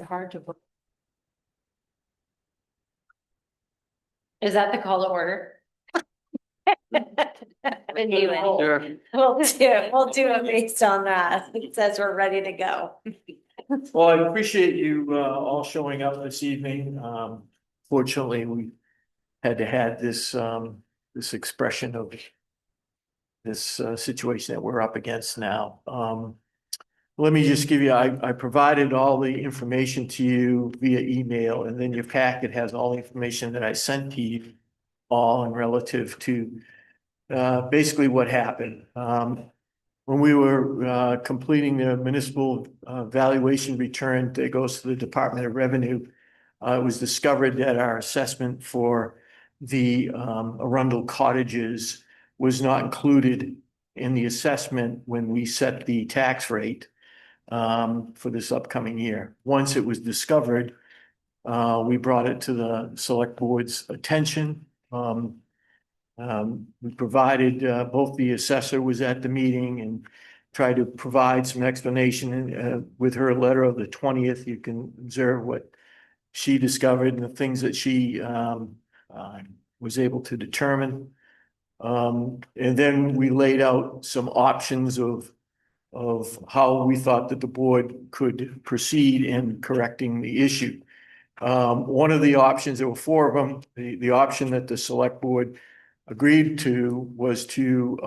hard to. Is that the call to order? Been doing. Sure. We'll do it based on that. It says we're ready to go. Well, I appreciate you all showing up this evening. Fortunately, we had to have this this expression of this situation that we're up against now. Let me just give you, I provided all the information to you via email, and then your packet has all the information that I sent to you all in relative to basically what happened. When we were completing the municipal valuation return that goes to the Department of Revenue, it was discovered that our assessment for the Arundel cottages was not included in the assessment when we set the tax rate for this upcoming year. Once it was discovered, we brought it to the select board's attention. We provided, both the assessor was at the meeting and tried to provide some explanation with her letter of the 20th. You can observe what she discovered and the things that she was able to determine. And then we laid out some options of how we thought that the board could proceed in correcting the issue. One of the options, there were four of them, the option that the select board agreed to was to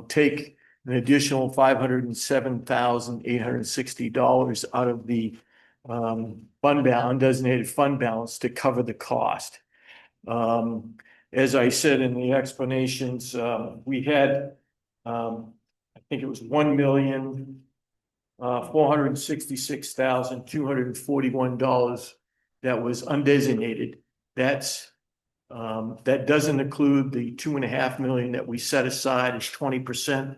take an additional $507,860 out of the fund balance, undesignated fund balance, to cover the cost. As I said in the explanations, we had, I think it was $1,466,241 that was undesignated. That doesn't include the $2.5 million that we set aside as 20%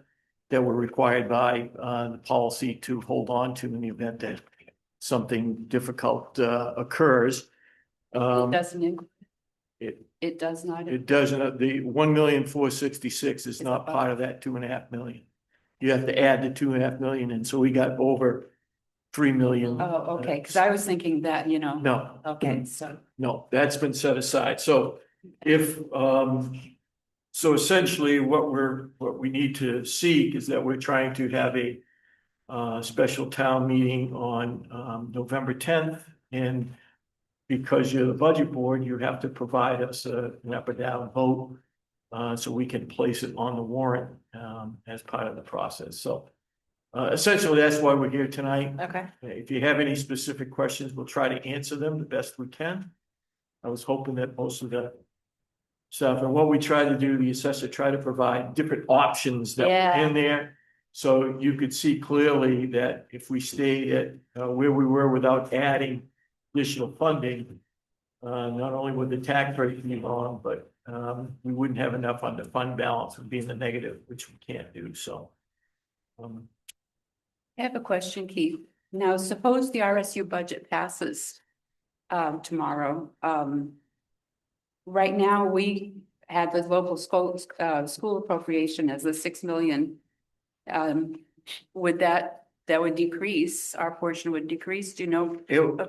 that were required by the policy to hold on to in the event that something difficult occurs. It doesn't include. It It does not. It doesn't. The $1,466,000 is not part of that $2.5 million. You have to add the $2.5 million, and so we got over $3 million. Oh, okay, because I was thinking that, No. Okay, so. No, that's been set aside. So if, so essentially what we need to seek is that we're trying to have a special town meeting on November 10th. And because you're the budget board, you have to provide us an up or down vote so we can place it on the warrant as part of the process. So essentially, that's why we're here tonight. Okay. If you have any specific questions, we'll try to answer them the best we can. I was hoping that most of the stuff, and what we try to do, the assessor try to provide different options that were in there. So you could see clearly that if we stayed at where we were without adding additional funding, not only would the tax rate be wrong, but we wouldn't have enough on the fund balance, would be in the negative, which we can't do. So I have a question, Keith. Now, suppose the RSU budget passes tomorrow. Right now, we have the local school appropriation as the 6 million. Would that would decrease, our portion would decrease, do you know?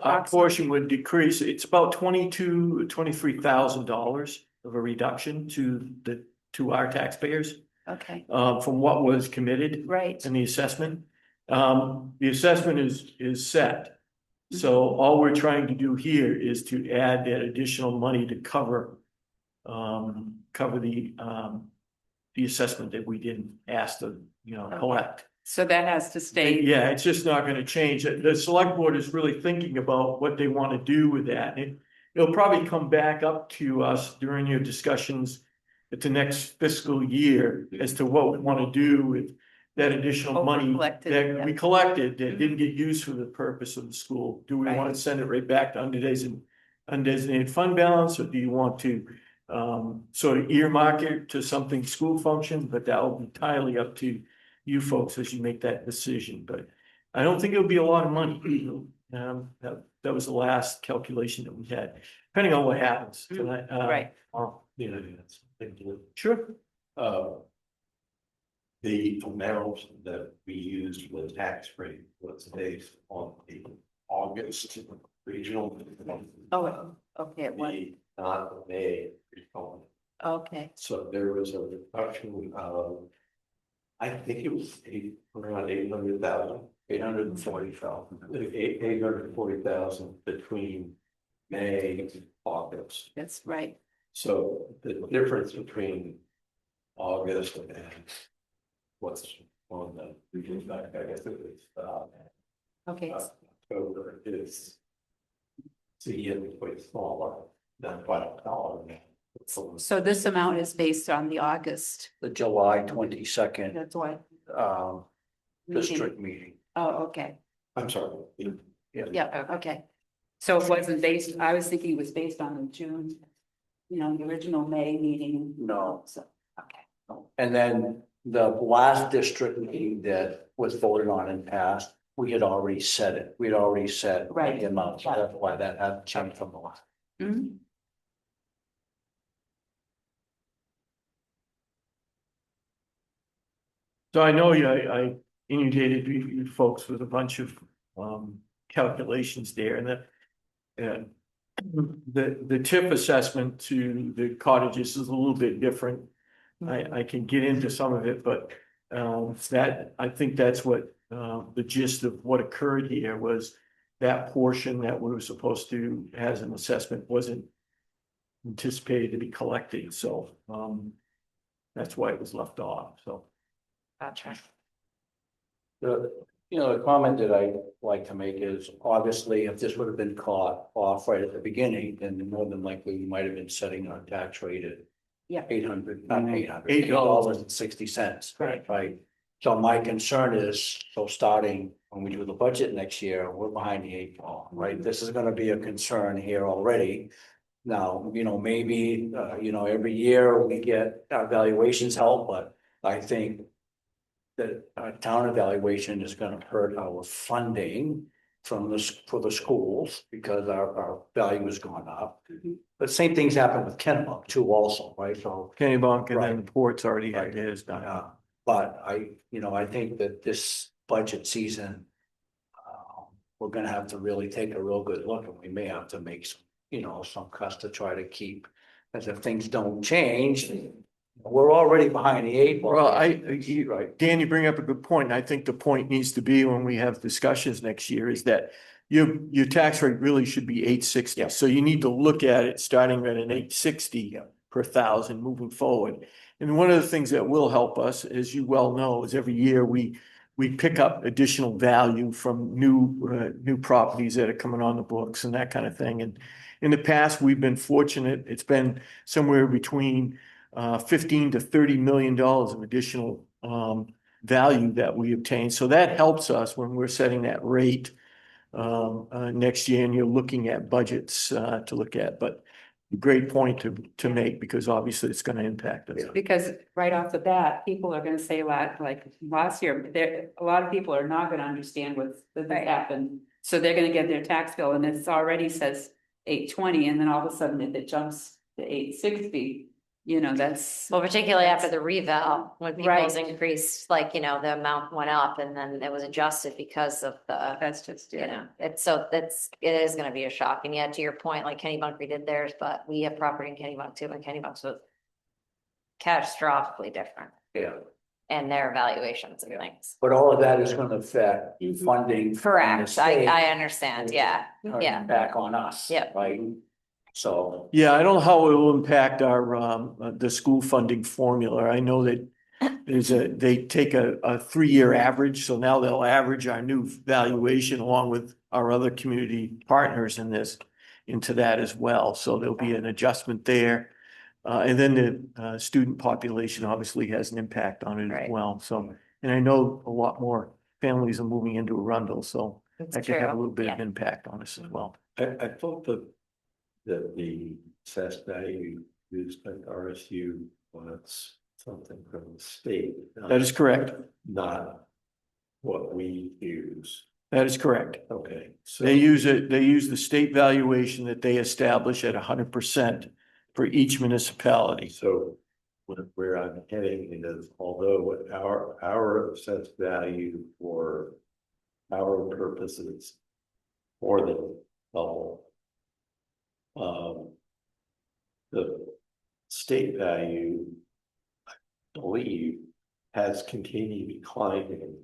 our portion would decrease. It's about $23,000 of a reduction to our taxpayers. Okay. From what was committed. Right. In the assessment. The assessment is set. So all we're trying to do here is to add that additional money to cover the assessment that we didn't ask to, collect. So that has to stay. Yeah, it's just not gonna change. The select board is really thinking about what they want to do with that. It'll probably come back up to us during your discussions at the next fiscal year as to what we want to do with that additional money that we collected that didn't get used for the purpose of the school. Do we want to send it right back to undesignated fund balance, or do you want to sort of earmark it to something school function? But that will be entirely up to you folks as you make that decision. But I don't think it'll be a lot of money. That was the last calculation that we had, depending on what happens tonight. Right. Sure. The amount that we used for the tax rate was based on the August regional. Oh, okay, it was, Not May. Regional. okay, So there was a reduction of, I think it was around 800,000, 840,000, 840,000 between May and August. that's right. So the difference between August and what's on the, I guess it was, Okay, October is significantly smaller than $5. so this amount is based on the August, The July 22nd that's what. district meeting. Oh, okay, I'm sorry. yeah, okay. So it wasn't based, I was thinking it was based on the June, the original May meeting. No. So, okay, And then the last district meeting that was voted on and passed, we had already said it. We'd already said Right. the amount, so that's why that had changed from the last. Mhm. So I know I inundated you folks with a bunch of calculations there, and the tip assessment to the cottages is a little bit different. I can get into some of it, but I think that's what the gist of what occurred here was that portion that we were supposed to, as an assessment, wasn't anticipated to be collected, so that's why it was left off, so. Gotcha. The comment that I like to make is obviously if this would have been caught off right at the beginning, then more than likely we might have been setting our tax rate at Yeah. 800, not $800, $8.60. $8.60. Right. So my concern is, so starting when we do the budget next year, we're behind the 8 ball, right? This is gonna be a concern here already. Now, maybe, every year we get our valuations help, but I think that our town evaluation is gonna hurt our funding for the schools because our value has gone up. Mhm. But same things happen with Kennebunk too also, right? So, Kennebunk and then Right. the ports already Right. had theirs done. but I think that this budget season, we're gonna have to really take a real good look and we may have to make some cuts to try to keep, as if things don't change, we're already behind the 8 ball. Well, Right. Dan, you bring up a good point, and I think the point needs to be when we have discussions next year is that your tax rate really should be 860. Yeah. So you need to look at it starting at an 860 Yeah. per thousand moving forward. And one of the things that will help us, as you well know, is every year we pick up additional value from new properties that are coming on the books and that kind of thing. And in the past, we've been fortunate. It's been somewhere between 15 to $30 million of additional value that we obtain. So that helps us when we're setting that rate next year and you're looking at budgets to look at. But great point to make because obviously it's going to impact us. Because right off the bat, people are gonna say like last year, a lot of people are not gonna understand what's Right. happened. So they're gonna get their tax bill and it's already says 820, and then all of a sudden if it jumps to 860, that's. Well, particularly after the reval, when Right. people's increased, the amount went up and then it was adjusted because of the, That's just, it is gonna be a shock. And yet, to your point, like Kennebunk redid theirs, but we have property in Kennebunk too, and Kennebunk's was catastrophically different Yeah, in their evaluations and things. but all of that is gonna affect Mhm. funding. from the Correct, state I understand, yeah, turning yeah. Back on us. Yeah. Right, so. Yeah, I don't know how it will impact the school funding formula. I know that they take a 3-year average, so now they'll average our new valuation along with our other community partners into that as well. So there'll be an adjustment there. And then the student population obviously has an impact on it as Right. well. So, and I know a lot more families are moving into Arundel, so It's that could have a true, little bit of yeah. impact on us as well. I thought that the assessed value used by RSU was something from the state. That is correct. Not what we use. That is correct. Okay, so. They use the state valuation that they establish at 100% for each municipality. So where I'm heading is, although our assessed value for our purposes more than level. The state value, I believe, has continued declining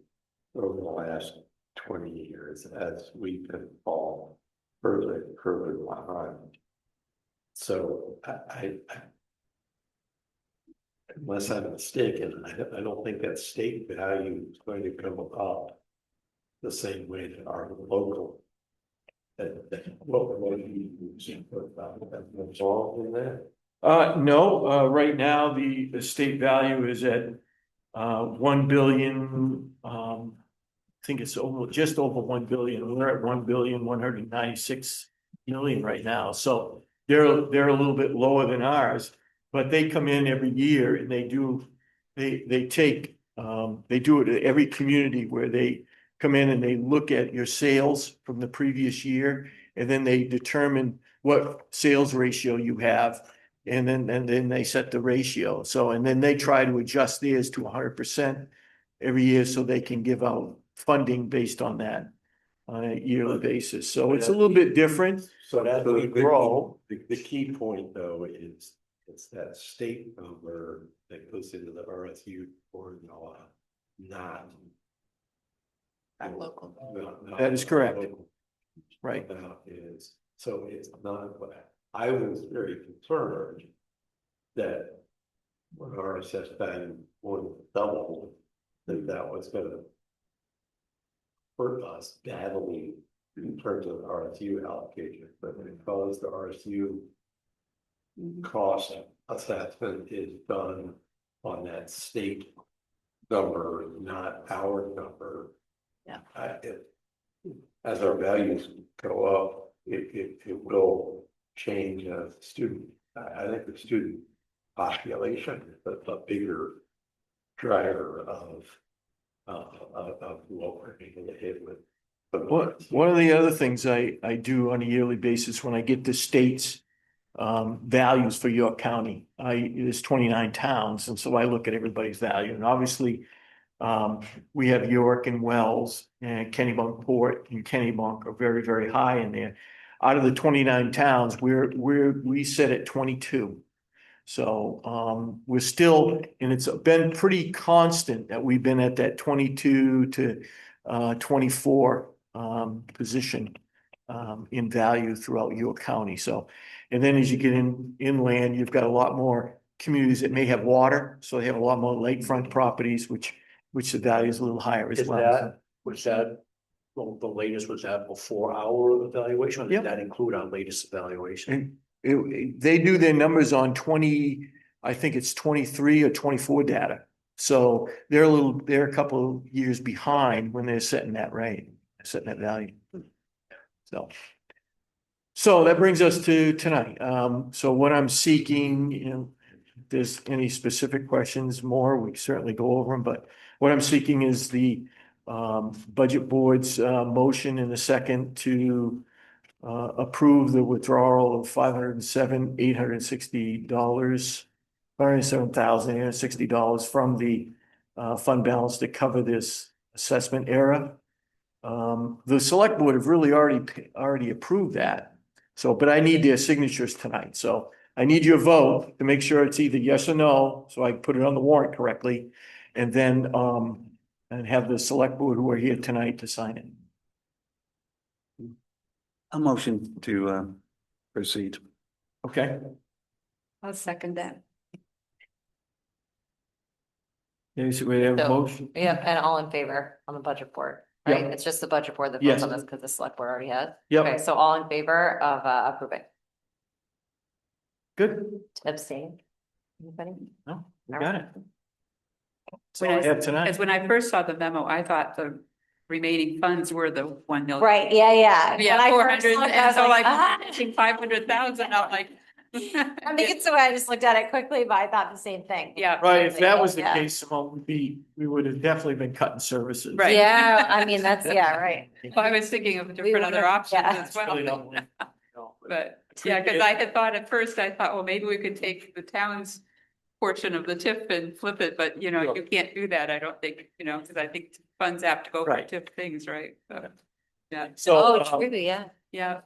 over the last 20 years as we've been falling further and further behind. So unless I'm mistaken, I don't think that state value is going to come up the same way that our local. What do you involved in that? No, right now, the estate value is at 1 billion, I think it's just over 1 billion. We're at 1,196,000,000 right now, so they're a little bit lower than ours, but they come in every year and they do it at every community where they come in and they look at your sales from the previous year, and then they determine what sales ratio you have. And then they set the ratio. So, and then they try to adjust theirs to 100% every year so they can give out funding based on that on a yearly basis. So it's a little bit different. So that we grow. The key point though is it's that state number that goes into the RSU formula, not. Local. That is correct. Local. Right. That is, so it's not, I was very concerned that when our assessed value more than doubled, that was gonna hurt us badly in terms of RSU allocation, but because the RSU cost assessment is done on that state number, not our number. Yeah. As our values go up, it will change as student. I think the student population is a bigger driver of what we're going to hit with. One of the other things I do on a yearly basis when I get the state's values for York County, there's 29 towns, and so I look at everybody's value, and obviously we have York and Wells and Kennebunkport and Kennebunk are very, very high in there. Out of the 29 towns, we sit at 22. So we're still, and it's been pretty constant that we've been at that 22 to 24 position in value throughout York County. So, and then as you get inland, you've got a lot more communities that may have water, so they have a lot more lakefront properties, which the value is a little higher as well. Well, the latest was that before our evaluation, or Yep. did that include our latest evaluation? And they do their numbers on 20, I think it's 23 or 24 data. So they're a couple of years behind when they're setting that rate, setting that value. So that brings us to tonight. So what I'm seeking, if there's any specific questions more, we can certainly go over them, but what I'm seeking is the budget board's motion in a second to approve the withdrawal of $507,860 from the fund balance to cover this assessment error. The select board have really already approved that. So, but I need their signatures tonight. So I need your vote to make sure it's either yes or no, so I can put it on the warrant correctly. And then and have the select board who are here tonight to sign it. A motion to proceed. Okay, I'll second that. so we have a So, motion. Yeah, and all in favor on the budget board, Yep. right? It's just the budget board that Yes. votes on this because the select board already has. Yep. Okay, so all in favor of approving, Good. abstain? Anybody? No, we got it. So When I have tonight. As when I first saw the memo, I thought the remaining funds were the 1 million. Right, yeah. Yeah, When I 400, first looked, I and was so like, ah. I think 500,000, I'm like. I think it's the way I just looked at it quickly, but I thought the same thing. Yeah. Right, if that was the Yeah. case, Simone, we would have definitely been cutting services. Right. Yeah, I mean, that's, yeah, right. Well, I was thinking of different would've- other options yeah. as well. Really don't like, But, yeah, because I had thought at first, I thought, well, maybe we could take the town's portion of the TIF and flip it, but you know, Sure. you can't do that, I don't think, because I think funds have to go for Right. TIF things, right? So, yeah, So, Oh, true, yeah. yeah,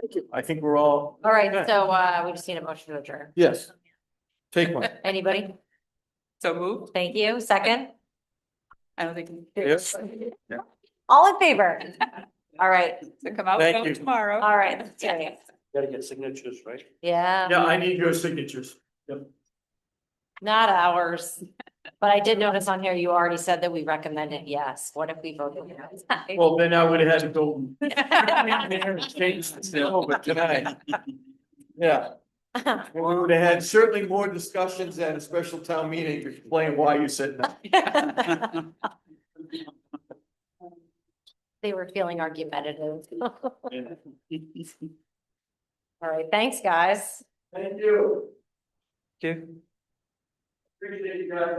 Thank you. I think we're all. All right, Okay. so we just need a motion to adjourn. Yes. Take one. Anybody? So moved? Thank you. Second? I don't think. Yes. All in favor? All right, So come out Thank you. tomorrow. all right. Let's do it. Gotta get signatures, right? Yeah, Yeah, I need your signatures. not ours. But I did notice on here, you already said that we recommended yes. What if we voted yes? Well, then I would have had to go. Change the still, but tonight. Yeah, we would have had certainly more discussions at a special town meeting to explain why you said no. They were feeling argumentative. All right, thanks, guys. Thank you. Okay. Appreciate you guys.